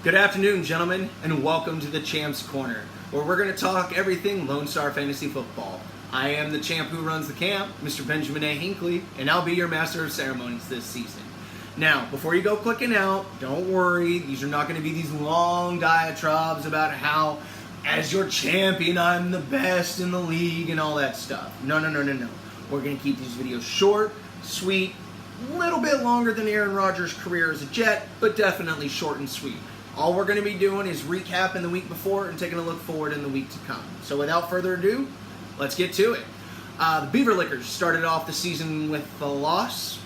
Good afternoon, gentlemen, and welcome to the Champ's Corner, where we're going to talk everything Lone Star Fantasy Football. I am the champ who runs the camp, Mr. Benjamin A. Hinckley, and I'll be your master of ceremonies this season. Now, before you go clicking out, don't worry, these are not going to be these long diatribes about how, as your champion, I'm the best in the league and all that stuff. No. We're going to keep these videos short, sweet, a little bit longer than Aaron Rodgers' career as a Jet, but definitely short and sweet. All we're going to be doing is recapping the week before and taking a look forward in the week to come. So without further ado, let's get to it. The Beaver Lickers started off the season with a loss.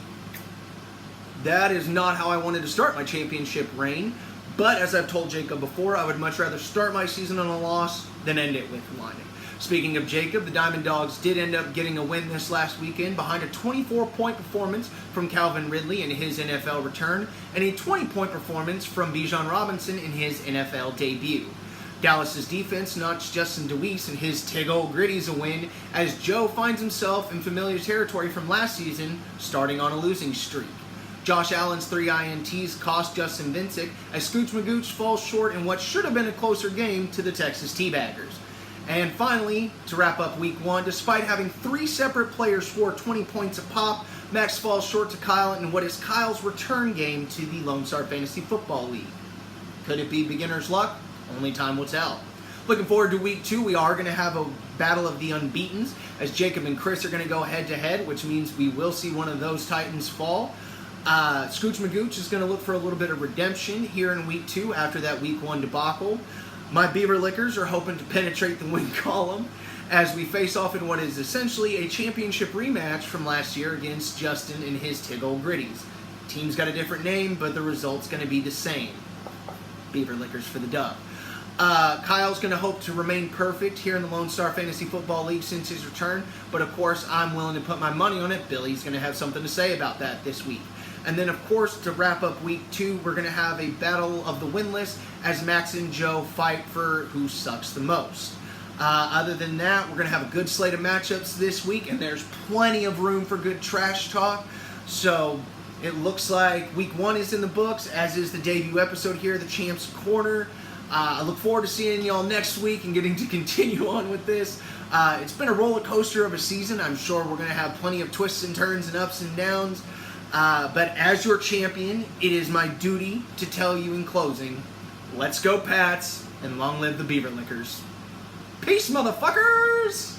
That is not how I wanted to start my championship reign. But as I've told Jacob before, I would much rather start my season on a loss than end it with one. Speaking of Jacob, the Diamond Dogs did end up getting a win this last weekend behind a 24-point performance from Calvin Ridley in his NFL return and a 20-point performance from Bijan Robinson in his NFL debut. Dallas's defense notched Justin DeWeese and his Tig Old Gritty's a win as Joe finds himself in familiar territory from last season, starting on a losing streak. Josh Allen's 3 INTs cost Justin Vincic as Scooch Magooch falls short in what should have been a closer game to the Texas Teabaggers. And finally, to wrap up week one, despite having 3 separate players score 20 points a pop, Max falls short to Kyle in what is Kyle's return game to the Lone Star Fantasy Football League. Could it be beginner's luck? Only time will tell. Looking forward to week 2, we are going to have a battle of the unbeatens as Jacob and Chris are going to go head-to-head, which means we will see one of those Titans fall. Scooch Magooch is going to look for a little bit of redemption here in week 2 after that week 1 debacle. My Beaver Lickers are hoping to penetrate the win column as we face off in what is essentially a championship rematch from last year against Justin and his Tig Old Gritties. Team's got a different name, but the result's going to be the same. Beaver Lickers for the dub. Kyle's going to hope to remain perfect here in the Lone Star Fantasy Football League since his return, but of course I'm willing to put my money on it. Billy's going to have something to say about that this week. And then, of course, to wrap up week 2, we're going to have a battle of the winless as Max and Joe fight for who sucks the most. Other than that, we're going to have a good slate of matchups this week, and there's plenty of room for good trash talk. So it looks like week 1 is in the books, as is the debut episode here, the Champ's Corner. I look forward to seeing y'all next week and getting to continue on with this. It's been a roller coaster of a season. I'm sure we're going to have plenty of twists and turns and ups and downs. But as your champion, it is my duty to tell you in closing, let's go Pats, and long live the Beaver Lickers. Peace, motherfuckers!